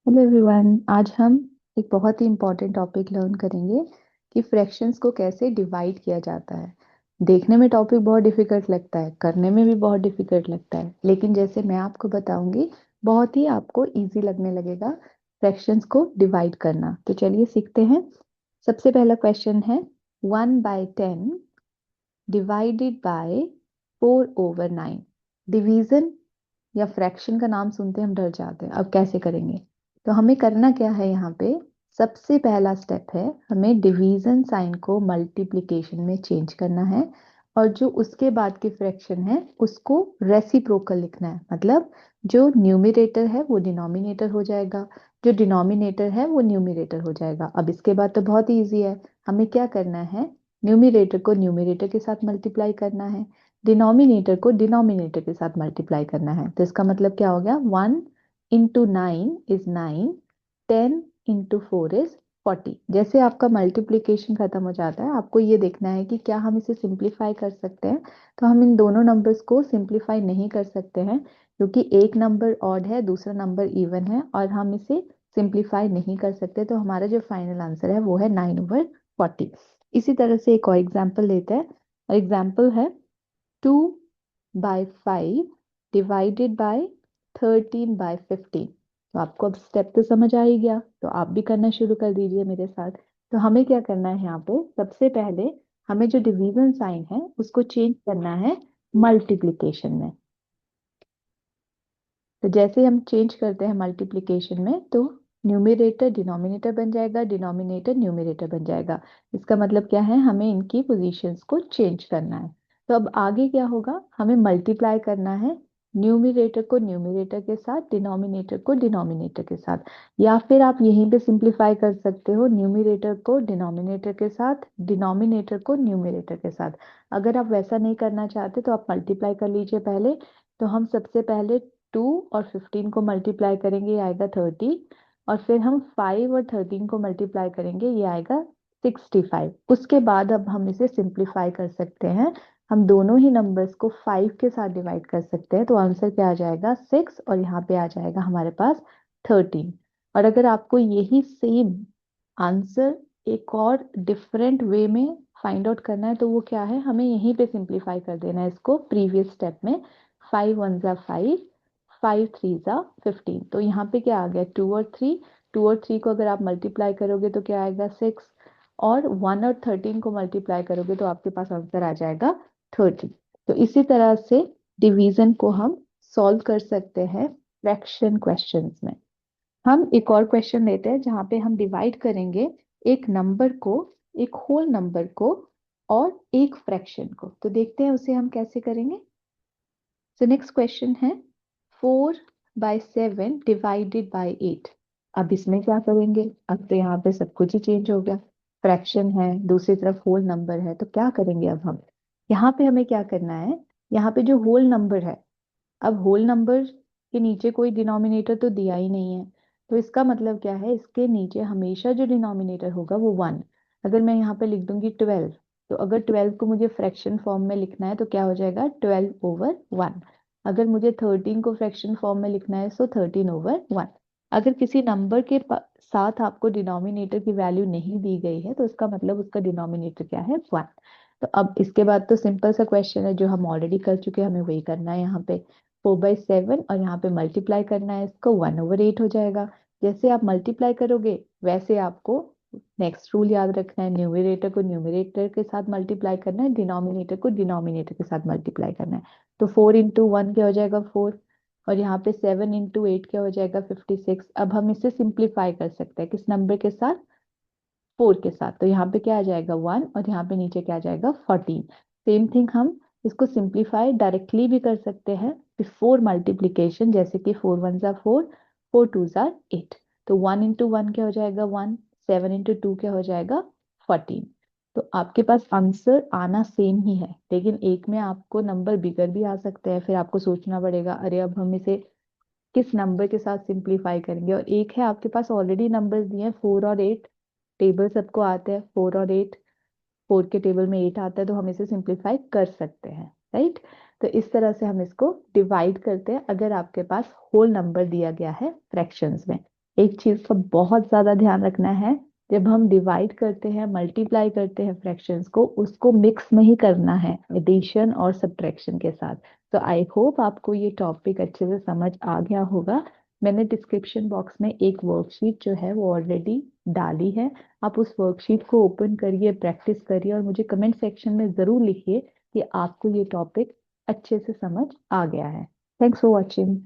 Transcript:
Hello everyone. आज हम एक बहुत ही इम्पोर्टेंट टॉपिक लर्न करेंगे कि फ्रैक्शंस को कैसे डिवाइड किया जाता है। देखने में टॉपिक बहुत डिफिकल्ट लगता है, करने में भी बहुत डिफिकल्ट लगता है, लेकिन जैसे मैं आपको बताऊंगी बहुत ही आपको इजी लगने लगेगा फ्रैक्शंस को डिवाइड करना। तो चलिए सीखते हैं। सबसे पहला क्वेश्चन है 1/10 डिवाइडेड बाय 4/9। डिवीजन या फ्रैक्शन का नाम सुनते हम डर जाते हैं। अब कैसे करेंगे? तो हमें करना क्या है यहाँ पे? सबसे पहला स्टेप है, हमें डिवीजन साइन को मल्टीप्लिकेशन में चेंज करना है और जो उसके बाद की फ्रैक्शन है उसको रेसिप्रोकल लिखना है। मतलब जो न्यूमरेटर है वो डिनोमिनेटर हो जाएगा, जो डिनोमिनेटर है वो न्यूमरेटर हो जाएगा। अब इसके बाद तो बहुत ही ईजी है। हमें क्या करना है? न्यूमरेटर को न्यूमरेटर के साथ मल्टीप्लाई करना है, डिनोमिनेटर को डिनोमिनेटर के साथ मल्टीप्लाई करना है। तो इसका मतलब क्या हो गया? 1 into 9 is 9, 10 into 4 is 40। जैसे आपका मल्टीप्लीकेशन खत्म हो जाता है, आपको ये देखना है कि क्या हम इसे सिंप्लीफाई कर सकते हैं। तो हम इन दोनों नंबर्स को सिंप्लीफाई नहीं कर सकते हैं, क्योंकि एक नंबर ऑड है, दूसरा नंबर इवन है, और हम इसे सिंप्लीफाई नहीं कर सकते। तो हमारा जो फाइनल आंसर है वो है 9/40। इसी तरह से एक और एग्जाम्पल लेते हैं। एग्जाम्पल है 2/5 डिवाइडेड बाय 13/15। तो आपको अब स्टेप तो समझ आ ही गया, तो आप भी करना शुरू कर दीजिए मेरे साथ। तो हमें क्या करना है यहाँ पे? सबसे पहले हमें जो डिवीजन साइन है उसको चेंज करना है मल्टीप्लिकेशन में। तो जैसे हम चेंज करते हैं मल्टीप्लिकेशन में, तो न्यूमरेटर डिनोमिनेटर बन जाएगा, डिनोमिनेटर न्यूमरेटर बन जाएगा। इसका मतलब क्या है? हमें इनकी पोजीशंस को चेंज करना है। तो अब आगे क्या होगा? हमें मल्टीप्लाई करना है न्यूमरेटर को न्यूमरेटर के साथ, डिनोमिनेटर को डिनोमिनेटर के साथ। या फिर आप यहीं पे सिंप्लीफाई कर सकते हो, न्यूमरेटर को डिनोमिनेटर के साथ, डिनोमिनेटर को न्यूमरेटर के साथ। अगर आप वैसा नहीं करना चाहते तो आप मल्टीप्लाई कर लीजिए पहले। तो हम सबसे पहले 2 और 15 को मल्टीप्लाई करेंगे, ये आएगा 30। और फिर हम 5 और 13 को मल्टीप्लाई करेंगे, ये आएगा 65। उसके बाद अब हम इसे सिंप्लीफाई कर सकते हैं। हम दोनों ही नंबर्स को 5 के साथ डिवाइड कर सकते हैं। तो आंसर क्या आ जाएगा? 6, और यहाँ पे आ जाएगा हमारे पास 13। और अगर आपको यही सेम आंसर एक और डिफरेंट वे में फाइंड आउट करना है, तो वो क्या है? हमें यहीं पे सिंप्लीफाई कर देना है इसको प्रीवियस स्टेप में। 5 1 जा 5, 5 3 जा 15। तो यहाँ पे क्या आ गया? 2 और 3। 2 और 3 को अगर आप मल्टीप्लाई करोगे तो क्या आएगा? 6। और 1 और 13 को मल्टीप्लाई करोगे तो आपके पास आंसर आ जाएगा 30। तो इसी तरह से डिवीजन को हम सॉल्व कर सकते हैं फ्रैक्शन क्वेश्चंस में। हम एक और क्वेश्चन लेते हैं जहाँ पे हम डिवाइड करेंगे एक नंबर को, एक होल नंबर को और एक फ्रैक्शन को। तो देखते हैं उसे हम कैसे करेंगे। सो नेक्स्ट क्वेश्चन है 4/7 डिवाइडेड बाय 8। अब इसमें क्या करेंगे? अब तो यहाँ पे सब कुछ ही चेंज हो गया। फ्रैक्शन है, दूसरी तरफ होल नंबर है, तो क्या करेंगे अब हम? यहाँ पे हमें क्या करना है? यहाँ पे जो होल नंबर है, अब होल नंबर के नीचे कोई डिनोमिनेटर तो दिया ही नहीं है। तो इसका मतलब क्या है? इसके नीचे हमेशा जो डिनोमिनेटर होगा वो 1। अगर मैं यहाँ पे लिख दूंगी 12, तो अगर 12 को मुझे फ्रैक्शन फॉर्म में लिखना है तो क्या हो जाएगा? 12/1। अगर मुझे 13 को फ्रैक्शन फॉर्म में लिखना है तो 13/1। अगर किसी नंबर के साथ आपको डिनोमिनेटर की वैल्यू नहीं दी गई है तो इसका मतलब उसका डिनोमिनेटर क्या है? 1। तो अब इसके बाद तो सिंपल सा क्वेश्चन है जो हम ऑलरेडी कर चुके हैं, हमें वही करना है यहाँ पे। 4/7 और यहाँ पे मल्टीप्लाई करना है इसको, 1/8 हो जाएगा। जैसे आप मल्टीप्लाई करोगे वैसे आपको नेक्स्ट रूल याद रखना है, न्यूमरेटर को न्यूमरेटर के साथ मल्टीप्लाई करना है, डिनोमिनेटर को डिनोमिनेटर के साथ मल्टीप्लाई करना है। तो 4 into 1 क्या हो जाएगा? 4। और यहाँ पे 7 into 8 क्या हो जाएगा? 56। अब हम इसे सिंप्लीफाई कर सकते हैं किस नंबर के साथ? 4 के साथ। तो यहाँ पे क्या आ जाएगा? 1, और यहाँ पे नीचे क्या आ जाएगा? 14। सेम थिंग हम इसको सिंप्लीफाई डायरेक्टली भी कर सकते हैं बिफोर मल्टीप्लीकेशन, जैसे कि 4 1 जा 4, 4 2 जा 8। तो 1 into 1 क्या हो जाएगा? 1। 7 into 2 क्या हो जाएगा? 14। तो आपके पास आंसर आना सेम ही है, लेकिन एक में आपको नंबर बिगर भी आ सकते हैं। फिर आपको सोचना पड़ेगा, अरे अब हम इसे किस नंबर के साथ सिंप्लीफाई करेंगे। और एक है आपके पास ऑलरेडी नंबर्स दिए हैं 4 और 8, टेबल सबको आते हैं 4 और 8। 4 के टेबल में 8 आता है, तो हम इसे सिंप्लीफाई कर सकते हैं, राइट। तो इस तरह से हम इसको डिवाइड करते हैं अगर आपके पास होल नंबर दिया गया है फ्रैक्शंस में। एक चीज का बहुत ज्यादा ध्यान रखना है, जब हम डिवाइड करते हैं, मल्टीप्लाई करते हैं फ्रैक्शंस को, उसको मिक्स नहीं करना है एडिशन और सब्ट्रैक्शन के साथ। तो आई होप आपको ये टॉपिक अच्छे से समझ आ गया होगा। मैंने डिस्क्रिप्शन बॉक्स में एक वर्कशीट जो है वो ऑलरेडी डाली है। आप उस वर्कशीट को ओपन करिए, प्रैक्टिस करिए, और मुझे कमेंट सेक्शन में जरूर लिखिए कि आपको ये टॉपिक अच्छे से समझ आ गया है। Thanks for watching.